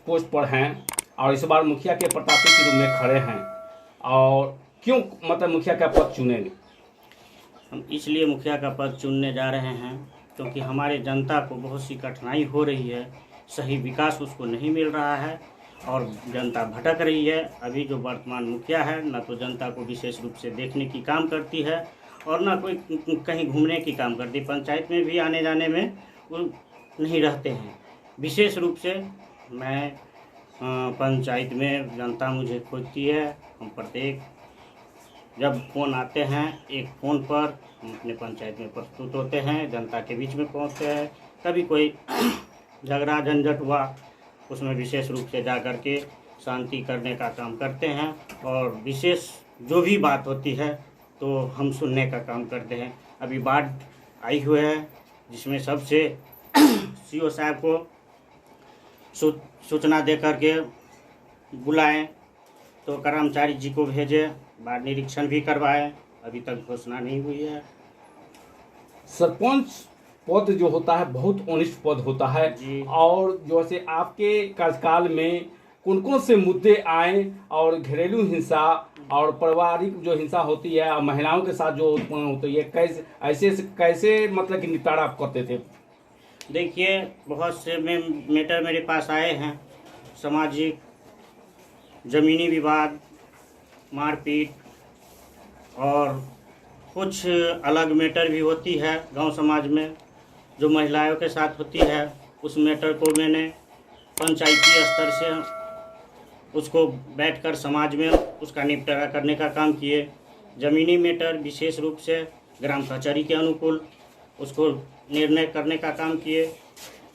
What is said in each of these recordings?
Post पर हैं और इस बार मुखिया के प्रत्याशी के रूप में खड़े हैं, और क्यों मतलब मुखिया का पद चुनेंगे? हम इसलिए मुखिया का पद चुनने जा रहे हैं क्योंकि हमारे जनता को बहुत सी कठिनाई हो रही है, सही विकास उसको नहीं मिल रहा है और जनता भटक रही है। अभी जो वर्तमान मुखिया है न तो जनता को विशेष रूप से देखने की काम करती है और न कोई कहीं घूमने की काम करती। पंचायत में भी आने जाने में वो नहीं रहते हैं। विशेष रूप से मैं पंचायत में जनता मुझे खोजती है। हम प्रत्येक जब फ़ोन आते हैं, एक फ़ोन पर हम अपने पंचायत में प्रस्तुत होते हैं, जनता के बीच में पहुंचते हैं। कभी कोई झगड़ा झंझट हुआ उसमें विशेष रूप से जा कर के शांति करने का काम करते हैं और विशेष जो भी बात होती है तो हम सुनने का काम करते हैं। अभी बाढ़ आई हुई है जिसमें सबसे सीओ साहब को सूचना दे कर के बुलाएं, तो कर्मचारी जी को भेजें, बाढ़ निरीक्षण भी करवाएं। अभी तक घोषणा नहीं हुई है। सरपंच पद जो होता है बहुत अनिष्ट पद होता है जी। और जैसे आपके कार्यकाल में कौन कौन से मुद्दे आए और घरेलू हिंसा और पारिवारिक जो हिंसा होती है और महिलाओं के साथ जो उत्पन्न होती है, कैसे मतलब कि निपटारा आप करते थे? देखिए, बहुत से मैटर मेरे पास आए हैं। सामाजिक, ज़मीनी विवाद, मारपीट और कुछ अलग मैटर भी होती है गांव समाज में जो महिलाओं के साथ होती है। उस मैटर को मैंने पंचायती स्तर से उसको बैठकर समाज में उसका निपटारा करने का काम किए। ज़मीनी मैटर विशेष रूप से ग्राम कचहरी के अनुकूल उसको निर्णय करने का काम किए।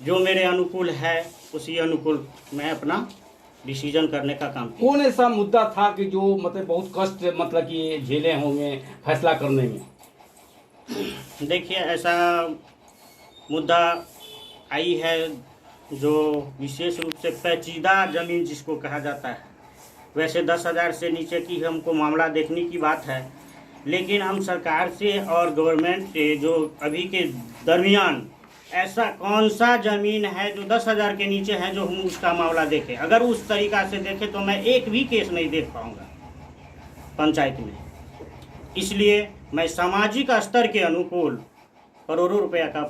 जो मेरे अनुकूल है उसी अनुकूल मैं अपना डिसीजन करने का काम किया। कौन ऐसा मुद्दा था कि जो मतलब बहुत कष्ट मतलब कि झेले होंगे फैसला करने में? देखिए, ऐसा मुद्दा आई है जो विशेष रूप से पेचीदा ज़मीन जिसको कहा जाता है। वैसे 10,000 से नीचे की हमको मामला देखने की बात है, लेकिन हम सरकार से और गवर्नमेंट से जो अभी के दरमियान ऐसा कौन सा ज़मीन है जो 10,000 के नीचे है जो हम उसका मामला देखें। अगर उस तरीक़ा से देखें तो मैं एक भी केस नहीं देख पाऊँगा पंचायत में। इसलिए मैं सामाजिक स्तर के अनुकूल करोड़ों रुपया का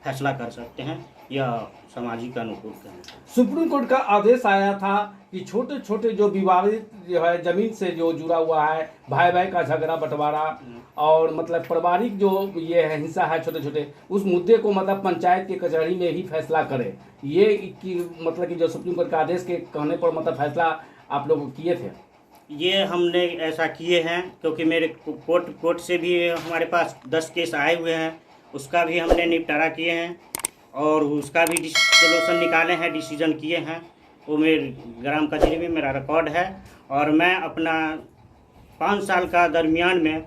फैसला कर सकते हैं या सामाजिक अनुकूल करें। सुप्रीम कोर्ट का आदेश आया था कि छोटे छोटे जो विवादित जो है जमीन से जो जुड़ा हुआ है, भाई भाई का झगड़ा बंटवारा और मतलब पारिवारिक जो ये है हिंसा है छोटे छोटे, उस मुद्दे को मतलब पंचायत की कचहरी में ही फैसला करे। ये कि मतलब कि जो सुप्रीम कोर्ट का आदेश के कहने पर मतलब फैसला आप लोग किए थे? ये हमने ऐसा किए हैं क्योंकि मेरे कोर्ट से भी हमारे पास 10 केस आए हुए हैं, उसका भी हमने निपटारा किए हैं और उसका भी सोल्यूशन निकाले हैं, डिसीजन किए हैं। वो मेरे ग्राम कचहरी में मेरा रिकॉर्ड है और मैं अपना 5 साल का दरमियान में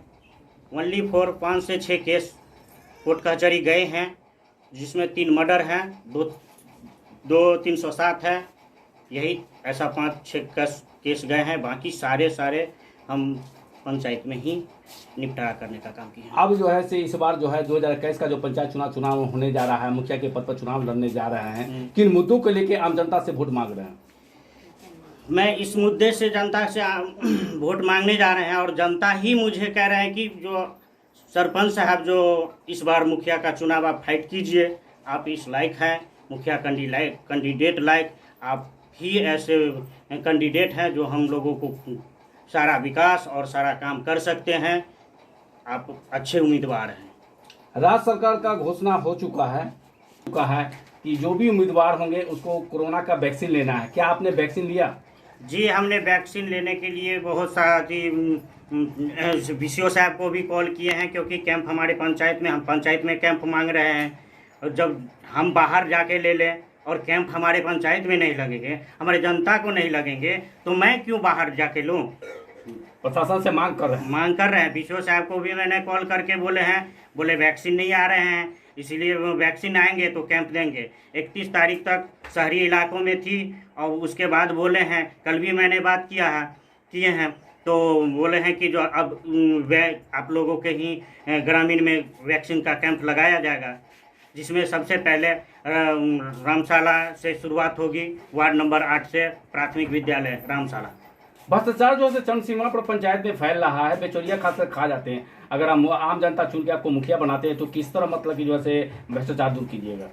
ओनली फॉर 5 से 6 केस कोर्ट कचहरी गए हैं, जिसमें 3 मर्डर हैं, 2 307 है। यही ऐसा 5-6 केस गए हैं। बाकी सारे हम पंचायत में ही निपटारा करने का काम किया। अब जो है से इस बार जो है 2021 का जो पंचायत चुनाव होने जा रहा है, मुखिया के पद पर चुनाव लड़ने जा रहे हैं, किन मुद्दों को लेकर आम जनता से वोट मांग रहे हैं? मैं इस मुद्दे से जनता से वोट मांगने जा रहे हैं और जनता ही मुझे कह रहे हैं कि जो सरपंच साहब जो इस बार मुखिया का चुनाव आप फाइट कीजिए, आप इस लायक हैं, मुखिया कैंडिडेट लायक आप ही ऐसे कैंडिडेट हैं जो हम लोगों को सारा विकास और सारा काम कर सकते हैं। आप अच्छे उम्मीदवार हैं। राज्य सरकार का घोषणा हो चुका है कि जो भी उम्मीदवार होंगे उसको कोरोना का वैक्सीन लेना है। क्या आपने वैक्सीन लिया? जी, हमने वैक्सीन लेने के लिए बहुत सारी VCO साहब को भी कॉल किए हैं क्योंकि कैंप हमारे पंचायत में, हम पंचायत में कैंप मांग रहे हैं। और जब हम बाहर जाके ले लें और कैंप हमारे पंचायत में नहीं लगेंगे, हमारे जनता को नहीं लगेंगे, तो मैं क्यों बाहर जाके लूँ? प्रशासन से मांग कर रहे हैं। VCO साहब को भी मैंने कॉल करके बोले वैक्सीन नहीं आ रहे हैं, इसीलिए वो वैक्सीन आएंगे तो कैंप देंगे। 31 तारीख तक शहरी इलाकों में थी और उसके बाद बोले हैं, कल भी मैंने बात किए हैं तो बोले हैं कि जो अब आप लोगों के ही ग्रामीण में वैक्सीन का कैंप लगाया जाएगा। जिसमें सबसे पहले रामशाला से शुरुआत होगी, वार्ड नंबर 8 से प्राथमिक विद्यालय रामशाला। भ्रष्टाचार जो है चरम सीमा पर पंचायत में फैल रहा है, बेचौलिया खासकर खा जाते हैं। अगर हम आम जनता चुन के आपको मुखिया बनाते हैं तो किस तरह मतलब कि जो है भ्रष्टाचार दूर कीजिएगा?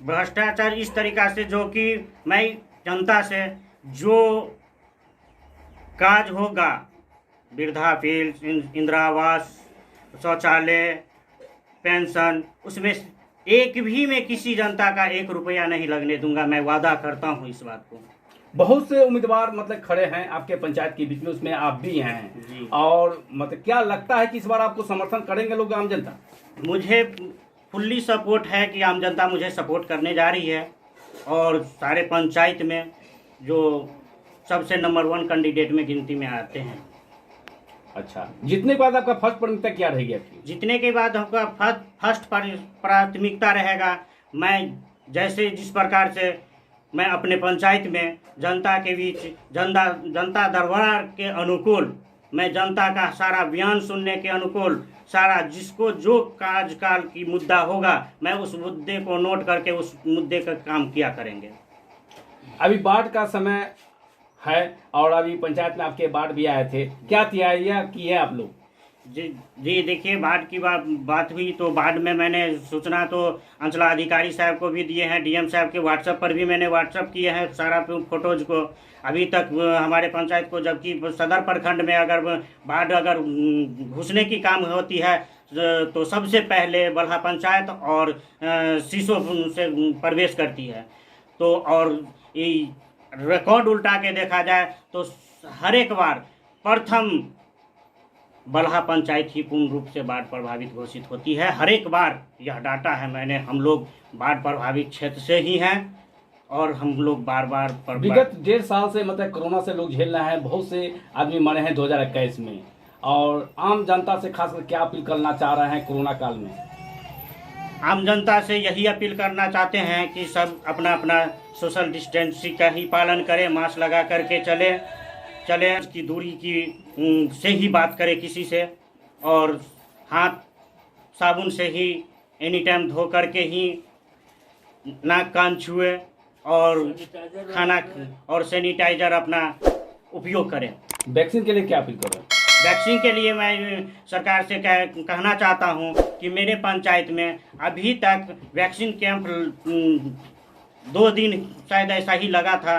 भ्रष्टाचार इस तरीका से जो कि मैं जनता से जो काज होगा, वृद्धा पेंशन, इंदिरा आवास, शौचालय, पेंशन, उसमें एक भी में किसी जनता का 1 रुपया नहीं लगने दूंगा। मैं वादा करता हूं इस बात को। बहुत से उम्मीदवार मतलब खड़े हैं आपके पंचायत के बीच में, उसमें आप भी हैं जी। और मतलब क्या लगता है कि इस बार आपको समर्थन करेंगे लोग, आम जनता? मुझे फुल्ली सपोर्ट है कि आम जनता मुझे सपोर्ट करने जा रही है और सारे पंचायत में जो सबसे नंबर 1 कैंडिडेट में गिनती में आते हैं। अच्छा, जीतने के बाद आपका फर्स्ट प्राथमिकता क्या रहेगी आपकी? जीतने के बाद हमका फर्स्ट प्राथमिकता रहेगा, मैं जिस प्रकार से मैं अपने पंचायत में जनता के बीच जनता दरबार के अनुकूल, मैं जनता का सारा बयान सुनने के अनुकूल, सारा जिसको जो काल की मुद्दा होगा मैं उस मुद्दे को नोट करके उस मुद्दे का काम किया करेंगे। अभी बाढ़ का समय है और अभी पंचायत में आपके बाढ़ भी आए थे, क्या तैयारियां की है आप लोग? जी देखिए, बाढ़ की बात हुई तो बाढ़ में मैंने सूचना तो अंचलाधिकारी साहब को भी दिए हैं, डीएम साहब के व्हाट्सएप पर भी मैंने व्हाट्सएप किए हैं सारा फोटोज को। अभी तक हमारे पंचायत को, जबकि सदर प्रखंड में अगर बाढ़ घुसने की काम होती है तो सबसे पहले बल्हा पंचायत और सीसो से प्रवेश करती है। तो और रिकॉर्ड उल्टा के देखा जाए तो हर एक बार प्रथम बल्हा पंचायत ही पूर्ण रूप से बाढ़ प्रभावित घोषित होती है। हर एक बार यह डाटा है। हम लोग बाढ़ प्रभावित क्षेत्र से ही हैं और हम लोग बार विगत 1.5 साल से मतलब कोरोना से लोग झेल रहे हैं, बहुत से आदमी मरे हैं 2021 में, और आम जनता से खासकर क्या अपील करना चाह रहे हैं कोरोना काल में? आम जनता से यही अपील करना चाहते हैं कि सब अपना अपना सोशल डिस्टेंसिंग का ही पालन करें, मास्क लगा करके चले की दूरी की से ही बात करें किसी से, और हाथ साबुन से ही एनी टाइम धो करके ही नाक कान छुए और खाना और सैनिटाइजर अपना उपयोग करें। वैक्सीन के लिए क्या अपील कर रहे हैं? वैक्सीन के लिए मैं सरकार से कहना चाहता हूं कि मेरे पंचायत में अभी तक वैक्सीन कैंप 2 दिन शायद ऐसा ही लगा था,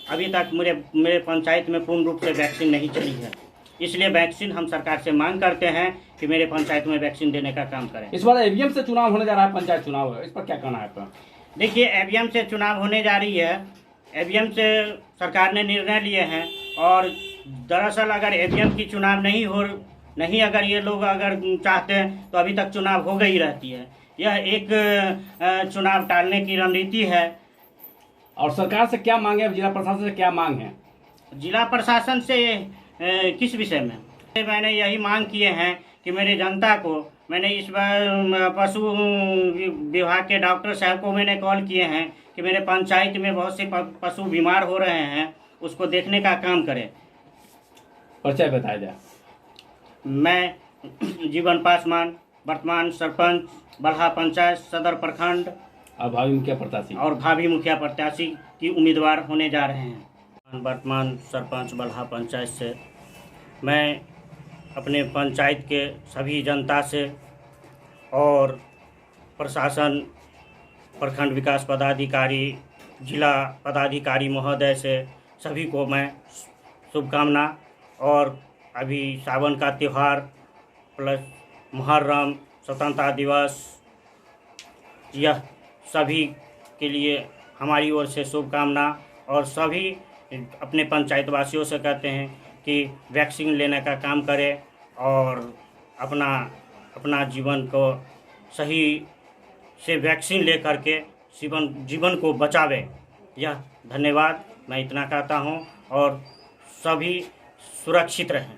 अभी तक मेरे पंचायत में पूर्ण रूप से वैक्सीन नहीं चली है। इसलिए वैक्सीन हम सरकार से मांग करते हैं कि मेरे पंचायत में वैक्सीन देने का काम करें। इस बार ईवीएम से चुनाव होने जा रहा है, पंचायत चुनाव है, इस पर क्या कहना है आपका? देखिए, ईवीएम से चुनाव होने जा रही है, ईवीएम से सरकार ने निर्णय लिए हैं और दरअसल अगर ईवीएम की चुनाव नहीं अगर ये लोग अगर चाहते हैं तो अभी तक चुनाव हो गई रहती है। यह एक चुनाव टालने की रणनीति है। और सरकार से क्या मांगे, जिला प्रशासन से क्या मांग है? जिला प्रशासन से किस विषय में? मैंने यही मांग किए हैं कि मेरे जनता को, मैंने इस बार पशु विभाग के डॉक्टर साहब को मैंने कॉल किए हैं कि मेरे पंचायत में बहुत से पशु बीमार हो रहे हैं, उसको देखने का काम करें। परिचय बताया जाए। मैं जीवन पासवान, वर्तमान सरपंच बल्हा पंचायत सदर प्रखंड और भावी मुखिया प्रत्याशी की उम्मीदवार होने जा रहे हैं। वर्तमान सरपंच बल्हा पंचायत से मैं अपने पंचायत के सभी जनता से और प्रशासन, प्रखंड विकास पदाधिकारी, जिला पदाधिकारी महोदय से सभी को मैं शुभकामना, और अभी सावन का त्यौहार प्लस मुहर्रम, स्वतंत्रता दिवस, यह सभी के लिए हमारी ओर से शुभकामना। और सभी अपने पंचायत वासियों से कहते हैं कि वैक्सीन लेने का काम करें और अपना जीवन को सही से वैक्सीन ले करके जीवन को बचावे। यह धन्यवाद, मैं इतना कहता हूँ और सभी सुरक्षित रहें।